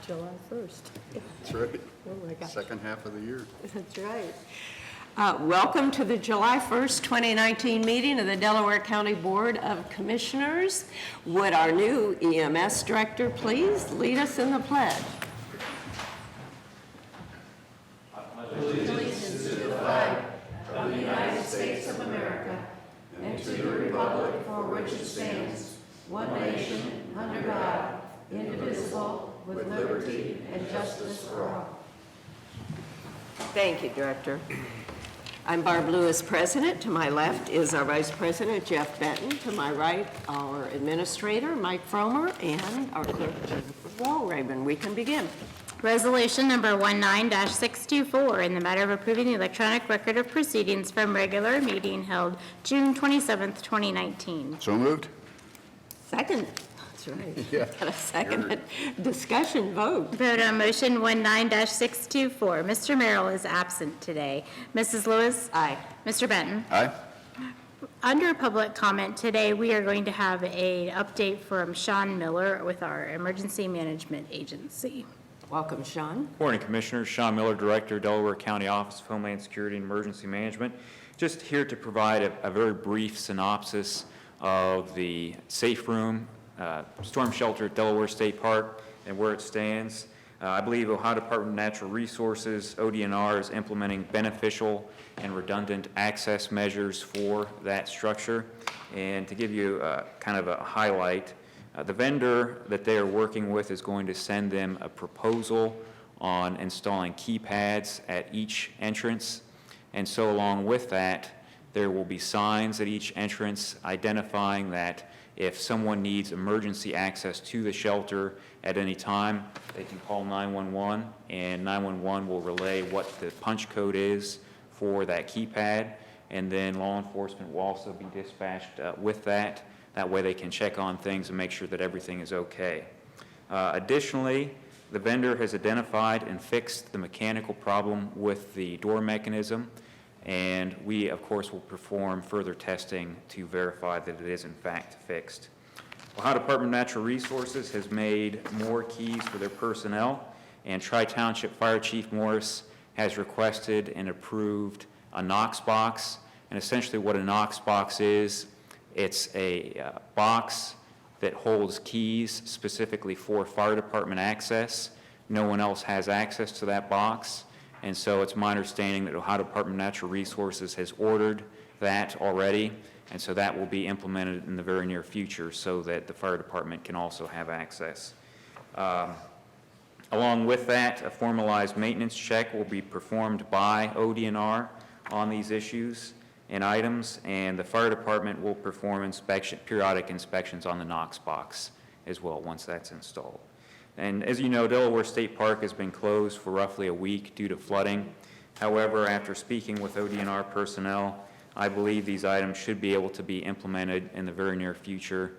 July 1st. That's right. Oh my gosh. Second half of the year. That's right. Welcome to the July 1st, 2019 meeting of the Delaware County Board of Commissioners. Would our new EMS director please lead us in the pledge? Allegiance to the flag of the United States of America and to the republic for which it stands, one nation, under God, indivisible, with liberty and justice for all. Thank you, Director. I'm Barb Lewis, President. To my left is our Vice President, Jeff Benton. To my right, our Administrator, Mike Fromer, and our Clerk, Jennifer Walraven. We can begin. Resolution number 19-624 in the matter of approving the electronic record of proceedings from regular meeting held June 27th, 2019. So moved? Second. That's right. Yeah. Got a second. Discussion vote. Vote on motion 19-624. Mr. Merrill is absent today. Mrs. Lewis? Aye. Mr. Benton? Aye. Under public comment today, we are going to have an update from Sean Miller with our Emergency Management Agency. Welcome, Sean. Morning, Commissioners. Sean Miller, Director, Delaware County Office of Homeland Security and Emergency Management. Just here to provide a very brief synopsis of the safe room storm shelter at Delaware State Park and where it stands. I believe Ohio Department of Natural Resources, ODNR, is implementing beneficial and redundant access measures for that structure. And to give you kind of a highlight, the vendor that they are working with is going to send them a proposal on installing keypads at each entrance. And so along with that, there will be signs at each entrance identifying that if someone needs emergency access to the shelter at any time, they can call 911, and 911 will relay what the punch code is for that keypad, and then law enforcement will also be dispatched with that. That way they can check on things and make sure that everything is okay. Additionally, the vendor has identified and fixed the mechanical problem with the door mechanism, and we, of course, will perform further testing to verify that it is, in fact, fixed. Ohio Department of Natural Resources has made more keys for their personnel, and Tri-Township Fire Chief Morris has requested and approved a Knox box. And essentially what a Knox box is, it's a box that holds keys specifically for fire department access. No one else has access to that box. And so it's my understanding that Ohio Department of Natural Resources has ordered that already, and so that will be implemented in the very near future so that the fire department can also have access. Along with that, a formalized maintenance check will be performed by ODNR on these issues and items, and the fire department will perform periodic inspections on the Knox box as well once that's installed. And as you know, Delaware State Park has been closed for roughly a week due to flooding. However, after speaking with ODNR personnel, I believe these items should be able to be implemented in the very near future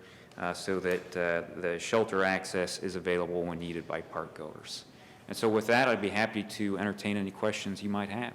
so that the shelter access is available when needed by park goers. And so with that, I'd be happy to entertain any questions you might have.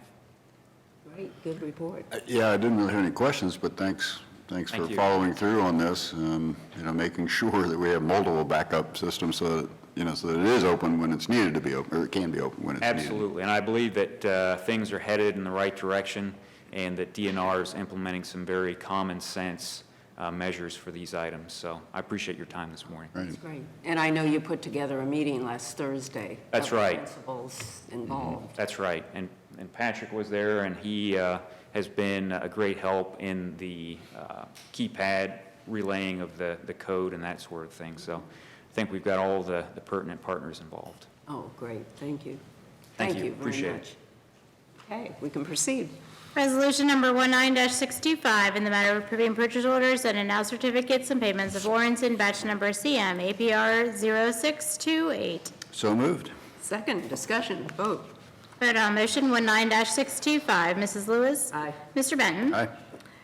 Great, good report. Yeah, I didn't really have any questions, but thanks Thank for you. following through on this. Making sure that we have multiple backup systems so that, so that it is open when it's needed to be open, or it can be open when it's needed. Absolutely, and I believe that things are headed in the right direction and that DNR is implementing some very common sense measures for these items. So I appreciate your time this morning. Right. That's great. And I know you put together a meeting last Thursday. That's of the right. Principals involved. That's right, and Patrick was there, and he has been a great help in the keypad relaying of the code and that sort of thing. So I think we've got all the pertinent partners involved. Oh, great, thank you. Thank you. very Appreciate much. Okay, we can proceed. Resolution number 19-625 in the matter of approving purchase orders and announce certificates and payments of warrants in batch number CM APR 0628. So moved? Second, discussion, vote. Vote on motion 19-625. Mrs. Lewis? Aye. Mr. Benton? Aye.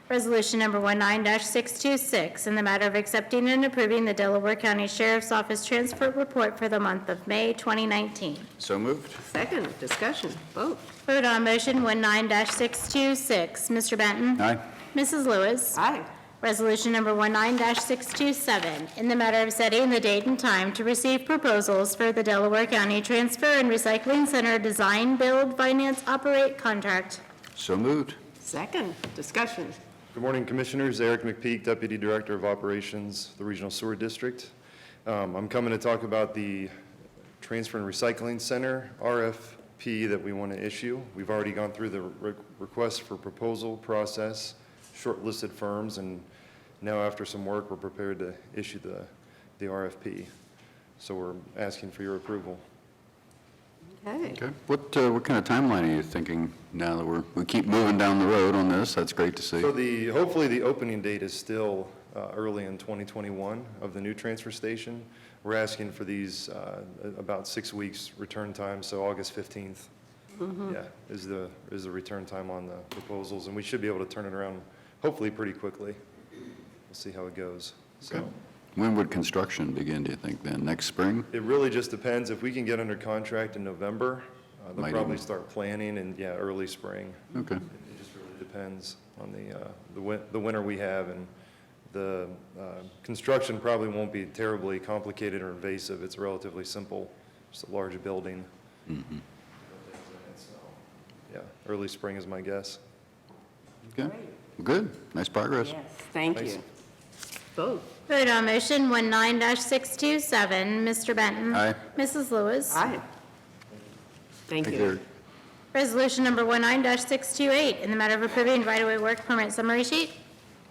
Resolution number 19-626 in the matter of accepting and approving the Delaware County Sheriff's Office transfer report for the month of May 2019. So moved? Second, discussion, vote. Vote on motion 19-626. Mr. Benton? Aye. Mrs. Lewis? Aye. Resolution number 19-627, in the matter of setting the date and time to receive proposals for the Delaware County Transfer and Recycling Center Design, Build, Finance, Operate contract. So moved. Second, discussion. Good morning, Commissioners. Eric McPeak, Deputy Director of Operations, the Regional Sewer District. I'm coming to talk about the Transfer and Recycling Center RFP that we want to issue. We've already gone through the request for proposal process, shortlisted firms, and now after some work, we're prepared to issue the RFP. So we're asking for your approval. Okay. Okay. What kind of timeline are you thinking now that we keep moving down the road on this? That's great to see. So hopefully the opening date is still early in 2021 of the new transfer station. We're asking for these about 6 weeks return time, so August 15th. Yeah, is the return time on the proposals, and we should be able to turn it around hopefully pretty quickly. We'll see how it goes. So Okay. When would construction begin, do you think, then? Next spring? it really just depends. If we can get under contract in November, they'll Might probably even- start planning in, yeah, early spring. Okay. It just really depends on the winter we have, and the construction probably won't be terribly complicated or invasive. It's relatively simple, just a large building. So, yeah, early spring is my guess. Okay. Good. Nice progress. Yes, thank Thanks. you. Vote. Vote on motion 19-627, Mr. Benton. Aye. Mrs. Lewis. Aye. Thank Thank you. you. Resolution number 19-628, in the matter of approving right-of-way work permit summary sheet.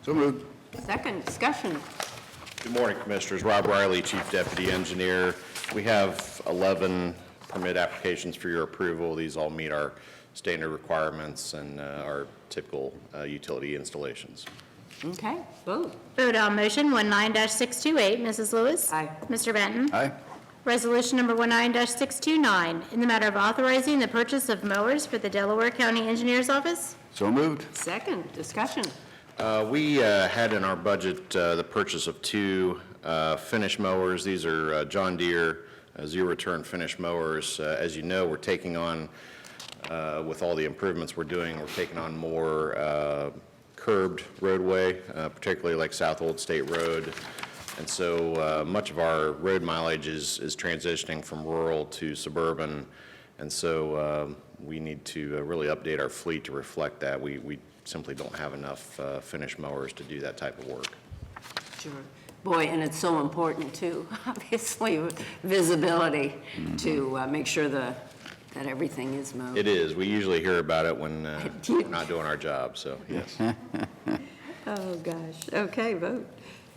So moved. Second, discussion. Good morning, Commissioners. Rob Riley, Chief Deputy Engineer. We have 11 permit applications for your approval. These all meet our standard requirements and our typical utility installations. Okay, vote. Vote on motion 19-628, Mrs. Lewis. Aye. Mr. Benton. Aye. Resolution number 19-629, in the matter of authorizing the purchase of mowers for the Delaware County Engineer's Office. So moved. Second, discussion. We had in our budget the purchase of 2 finish mowers. These are John Deere zero-return finish mowers. As you know, we're taking on, with all the improvements we're doing, we're taking on more curbed roadway, particularly like South Old State Road. And so much of our road mileage is transitioning from rural to suburban. And so we need to really update our fleet to reflect that. We simply don't have enough finish mowers to do that type of work. Sure. Boy, and it's so important too, obviously, visibility to make sure that everything is mowed. It is. We usually hear about it when we're not doing our job, so yes. Oh, gosh. Okay, vote.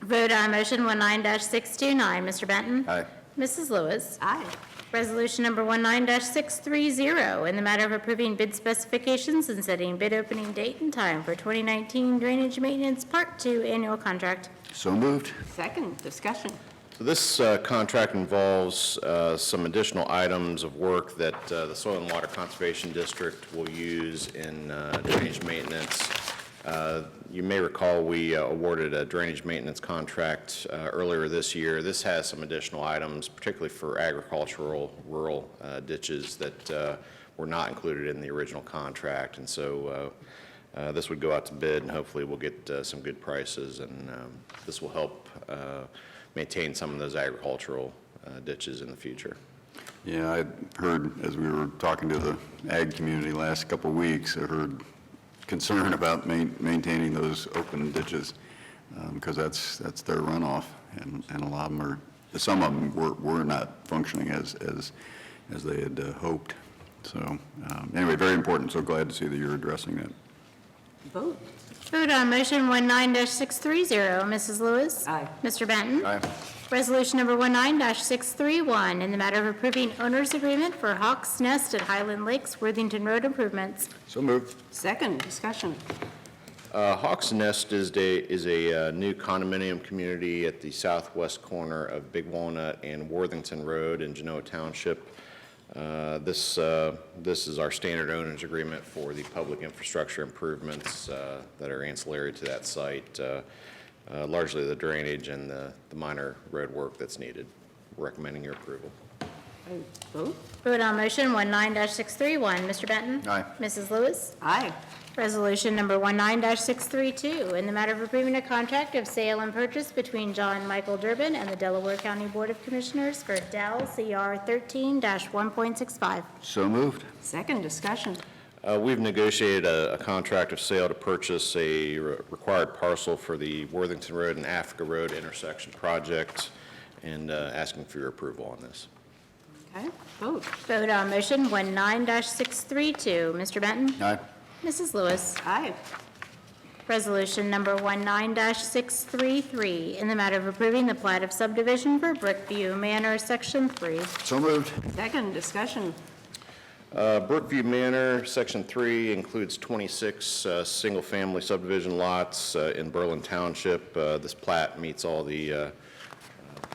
Vote on motion 19-629, Mr. Benton. Aye. Mrs. Lewis. Aye. Resolution number 19-630, in the matter of approving bid specifications and setting bid opening date and time for 2019 Drainage Maintenance Part 2 Annual Contract. So moved. Second, discussion. So this contract involves some additional items of work that the Soil and Water Conservation District will use in drainage maintenance. You may recall we awarded a drainage maintenance contract earlier this year. This has some additional items, particularly for agricultural rural ditches that were not included in the original contract. And so this would go out to bid, and hopefully we'll get some good prices, and this will help maintain some of those agricultural ditches in the future. Yeah, I heard, as we were talking to the ag community last couple of weeks, I heard concern about maintaining those open ditches, because that's their runoff, and a lot of them are, some of them were not functioning as they had hoped. So anyway, very important, so glad to see that you're addressing that. Vote. Vote on motion 19-630, Mrs. Lewis. Aye. Mr. Benton. Aye. Resolution number 19-631, in the matter of approving owner's agreement for Hawks Nest at Highland Lakes, Worthington Road improvements. So moved. Second, discussion. Hawks Nest is a new condominium community at the southwest corner of Big Walnut and Worthington Road in Genoa Township. This is our standard owner's agreement for the public infrastructure improvements that are ancillary to that site, largely the drainage and the minor road work that's needed. Recommending your approval. Vote. Vote on motion 19-631, Mr. Benton. Aye. Mrs. Lewis. Aye. Resolution number 19-632, in the matter of approving a contract of sale and purchase between John Michael Durbin and the Delaware County Board of Commissioners for Dell CR 13-1.65. So moved. Second discussion. We've negotiated a contract of sale to purchase a required parcel for the Worthington Road and Africa Road intersection project, and asking for your approval on this. Okay, vote. Vote on motion 19-632. Mr. Benton? Aye. Mrs. Lewis? Aye. Resolution number 19-633, in the matter of approving the plat of subdivision for Brookview Manor, Section 3. So moved. Second discussion. Brookview Manor, Section 3, includes 26 single-family subdivision lots in Berlin Township. This plat meets all the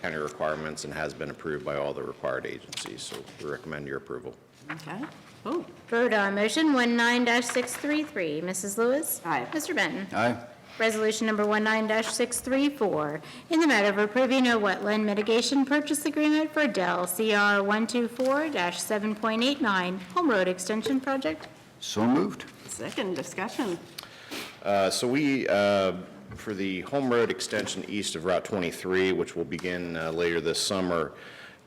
county requirements and has been approved by all the required agencies, so we recommend your approval. Okay, vote. Vote on motion 19-633. Mrs. Lewis? Aye. Mr. Benton? Aye. Resolution number 19-634, in the matter of approving a wetland mitigation purchase agreement for Dell CR 124-7.89 Home Road Extension Project. So moved. Second discussion. So we, for the Home Road extension east of Route 23, which will begin later this summer,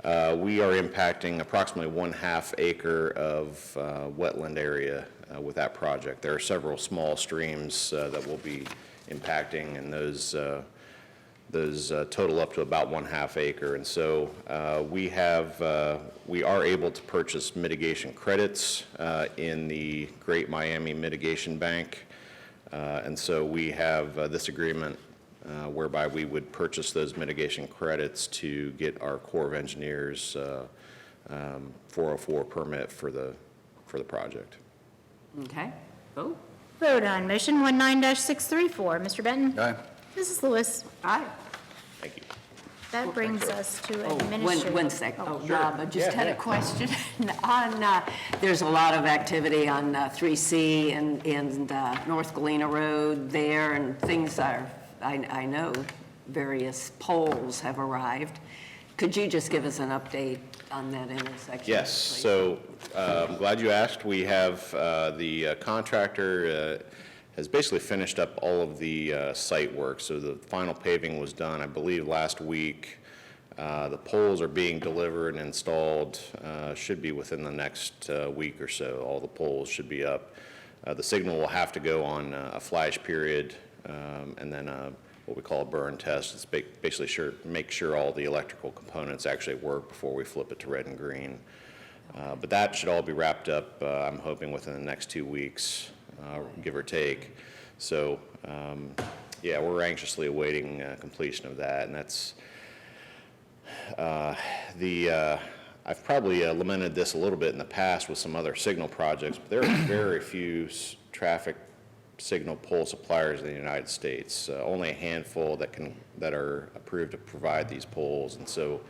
we are impacting approximately 1/2 acre of wetland area with that project. There are several small streams that will be impacting, and those total up to about 1/2 acre. And so we are able to purchase mitigation credits in the Great Miami Mitigation Bank. And so we have this agreement whereby we would purchase those mitigation credits to get our Corps of Engineers 404 permit for the project. Okay, vote. Vote on motion 19-634. Mr. Benton? Aye. Mrs. Lewis? Aye. Thank you. That brings us to Oh, administrative. one sec. Oh, Rob, I just had a question on, there's a lot of activity on 3C and North Galena Road there, and things are, I know various poles have arrived. Could you just give us an update on that intersection? Yes, please? so I'm glad you asked. We have the contractor has basically finished up all of the site work, so the final paving was done, I believe, last week. The poles are being delivered and installed, should be within the next week or so. All the poles should be up. The signal will have to go on a flash period, and then what we call a burn test. It's basically make sure all the electrical components actually work before we flip it to red and green. But that should all be wrapped up, I'm hoping, within the next 2 weeks, give or take. So, yeah, we're anxiously awaiting completion of that, and that's I've probably lamented this a little bit in the past with some other signal projects, but there are very few traffic signal pole suppliers in the United States. Only a handful that are approved to provide these poles, and so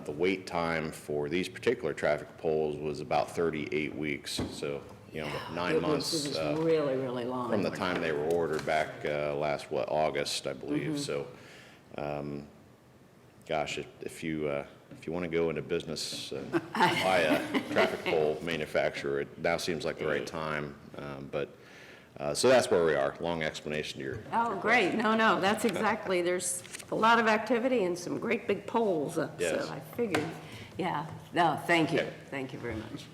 the wait time for these particular traffic poles was about 38 weeks. So, you know, 9 months It was really, really long. from the time they were ordered back last, August, I believe. So, gosh, if you want to go into business and buy a traffic pole manufacturer, it now seems like the right time. So that's where we are. Long explanation to your. Oh, great. No, that's exactly, there's a lot of activity and some great big poles up, so Yes. I figured, yeah. No, thank you. Okay. Thank you very much.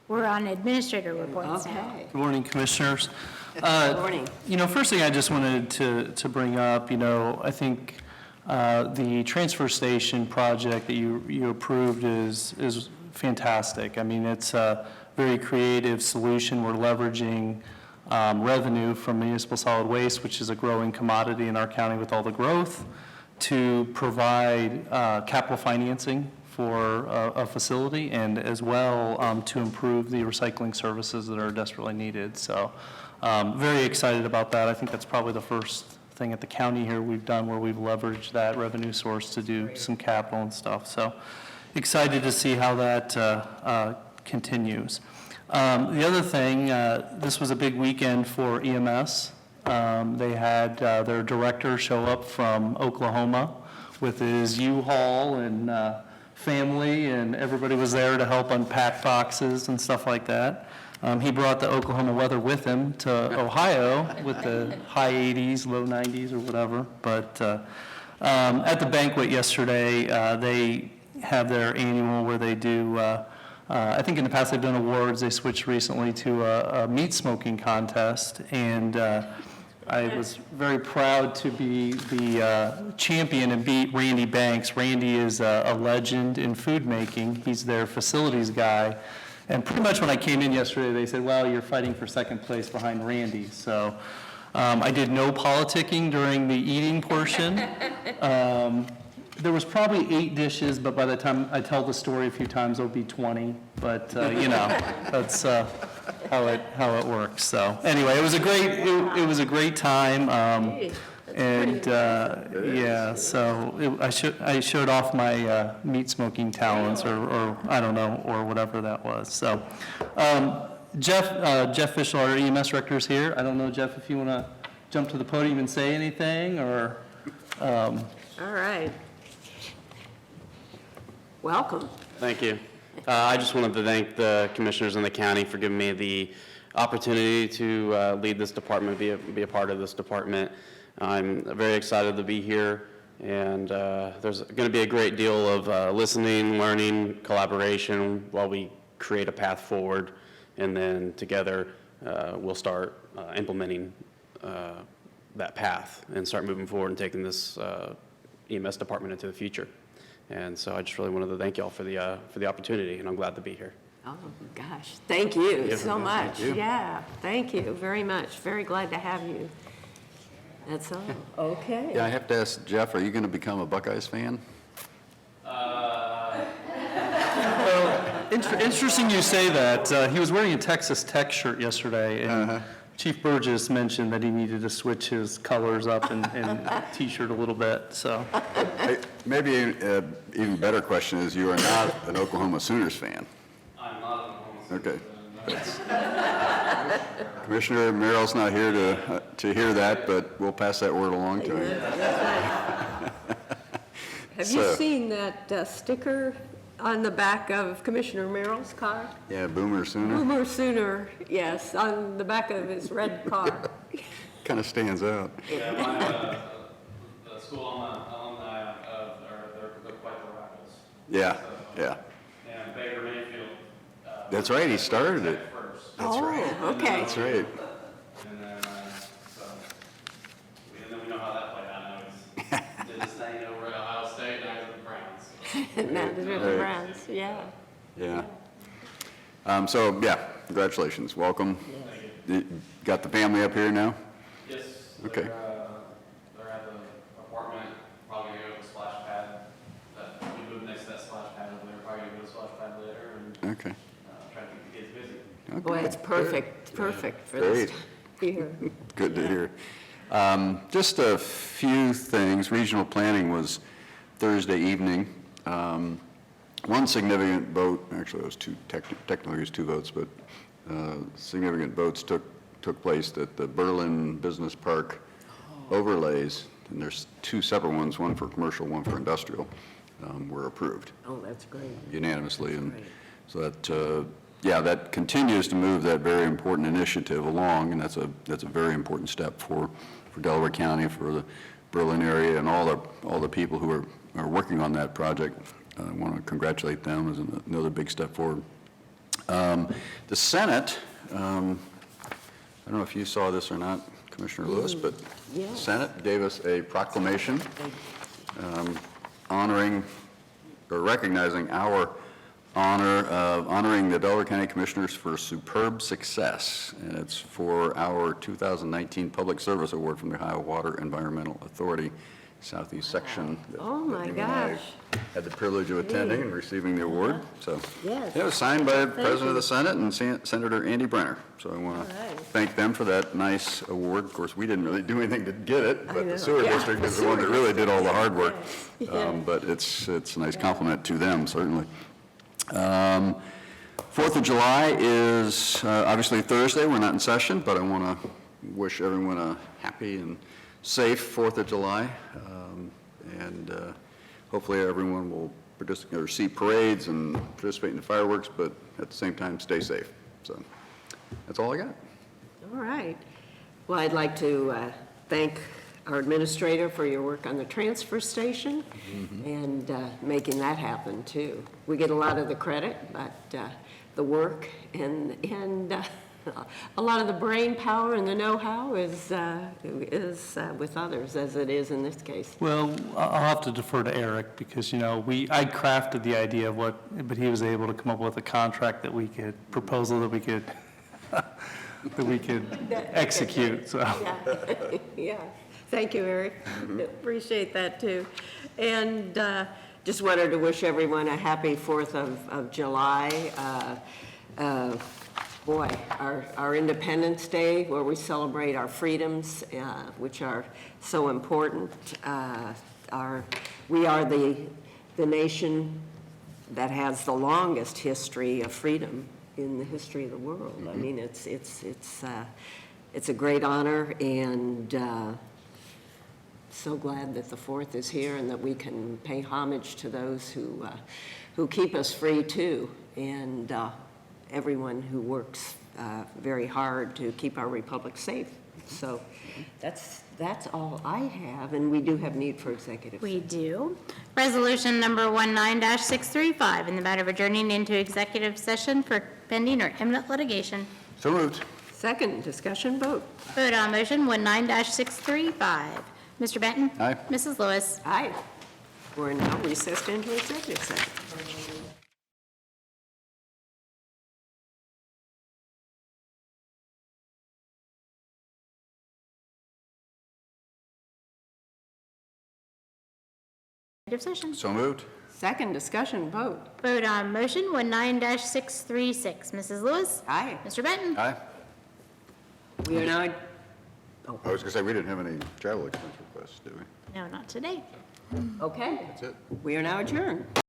We're on administrator reports now. Okay. Good morning, Commissioners. Good morning. You know, first thing I just wanted to bring up, you know, I think the transfer station project that you approved is fantastic. I mean, it's a very creative solution. We're leveraging revenue from municipal solid waste, which is a growing commodity in our county with all the growth, to provide capital financing for a facility, and as well to improve the recycling services that are desperately needed. So very excited about that. I think that's probably the first thing at the county here we've done where we've leveraged that revenue source to do some capital and stuff. So excited to see how that continues. The other thing, this was a big weekend for EMS. They had their director show up from Oklahoma with his U-Haul and family, and everybody was there to help unpack boxes and stuff like that. He brought the Oklahoma weather with him to Ohio with the high 80s, low 90s or whatever. But at the banquet yesterday, they have their annual where they do, I think in the past they've done awards. They switched recently to a meat smoking contest. And I was very proud to be the champion and beat Randy Banks. Randy is a legend in food making. He's their facilities guy. And pretty much when I came in yesterday, they said, well, you're fighting for second place behind Randy. So I did no politicking during the eating portion. There was probably 8 dishes, but by the time I tell the story a few times, there'll be 20. But, that's how it works. So anyway, it was a great time. I showed off my meat smoking talents, or I don't know, or whatever that was. So, Jeff Fischel, our EMS director, is here. I don't know, Jeff, if you want to jump to the podium and say anything, or. All right. Welcome. Thank you. I just wanted to thank the commissioners and the county for giving me the opportunity to lead this department, be a part of this department. I'm very excited to be here, and there's going to be a great deal of listening, learning, collaboration while we create a path forward, and then together we'll start implementing that path and start moving forward and taking this EMS department into the future. And so I just really wanted to thank y'all for the opportunity, and I'm glad to be here. Oh, gosh, thank you so much. Yeah, thank you very much. Very glad to have you. That's all. Okay. Yeah, I have to ask Jeff, are you going to become a Buckeyes fan? Interesting you say that. He was wearing a Texas Tech shirt yesterday, and Chief Burgess mentioned that he needed to switch his colors up and T-shirt a little bit, so. Maybe an even better question is, you are not an Oklahoma Sooners fan. I'm not an Oklahoma Okay. Commissioner Merrill's not here to hear that, but we'll pass that word along to him. Have you seen that sticker on the back of Commissioner Merrill's car? Yeah, Boomer Sooner. Boomer Sooner, yes, on the back of his red car. Kind of stands out. Yeah, the school alumni they're quite the rivals. Yeah, yeah. And Baker Mayfield. That's right, he started it. First. That's right. Okay. That's right. And then, and then we know how that played out. Now he's did his thing over at Ohio State, now he's at the Browns. Now the River Browns, yeah. Yeah. So, yeah, congratulations, welcome. You got the family up here now? Yes. Okay. They're at the apartment, probably gonna go to the splash pad. We moved next to that splash pad over there, probably gonna go to the splash pad later and Okay. try to keep the kids busy. Oh, Boy, good, it's perfect for Great. this year. Good to hear. Just a few things. Regional planning was Thursday evening. One significant vote, actually it was two, technically it was 2 votes, but significant votes took place at the Berlin Business Park overlays, and there's 2 separate ones, one for commercial, one for industrial, were approved Oh, that's great. unanimously. And Great. so that, that continues to move that very important initiative along, and that's a very important step for Delaware County, for the Berlin area, and all the people who are working on that project. I want to congratulate them as another big step forward. The Senate, I don't know if you saw this or not, Commissioner Lewis, but Yeah. the Senate gave us a proclamation honoring or recognizing our honor of honoring the Delaware County Commissioners for superb success. And it's for our 2019 Public Service Award from the Ohio Water Environmental Authority Southeast Section. that- Oh, my that you and I gosh. Had the privilege of attending and receiving the award, so. Yes. It was signed by the President of the Senate and Senator Andy Brenner. So I want to All right. thank them for that nice award. Of course, we didn't really do anything to get it, I but know. the sewer Yeah, district the is the one that sewer really did all the hard work. Yes. Yeah. But it's a nice compliment to them, certainly. 4th of July is obviously Thursday. We're not in session, but I want to wish everyone a happy and safe 4th of July. And hopefully everyone will participate or see parades and participate in the fireworks, but at the same time, stay safe. So That's all I got. All right. Well, I'd like to thank our administrator for your work on the transfer station and making that happen, too. We get a lot of the credit, but the work and a lot of the brain power and the know-how is with others, as it is in this case. Well, I'll have to defer to Eric because, you know, I crafted the idea of what, but he was able to come up with a contract that we could, proposal that we could, that we could execute, so. Yeah, yeah. Thank you, Eric. Appreciate that, too. And just wanted to wish everyone a happy 4th of July. Boy, our Independence Day, where we celebrate our freedoms, which are so important. We are the nation that has the longest history of freedom in the history of the world. I mean, it's a great honor, and so glad that the 4th is here and that we can pay homage to those who keep us free too, and everyone who works very hard to keep our republic safe. So that's all I have, and we do have need for executive. We do. Resolution number 19-635, in the matter of adjourning into executive session for pending or imminent litigation. So moved. Second, discussion, vote. Vote on motion 19-635. Mr. Benton? Aye. Mrs. Lewis? Aye. We're now recessed into executive session. Executive session. So moved. Second, discussion, vote. Vote on motion 19-636. Mrs. Lewis? Aye. Mr. Benton? Aye. We are now, I was going to say, we didn't have any travel expense requests, did we? No, not today. okay. That's it. We are now adjourned.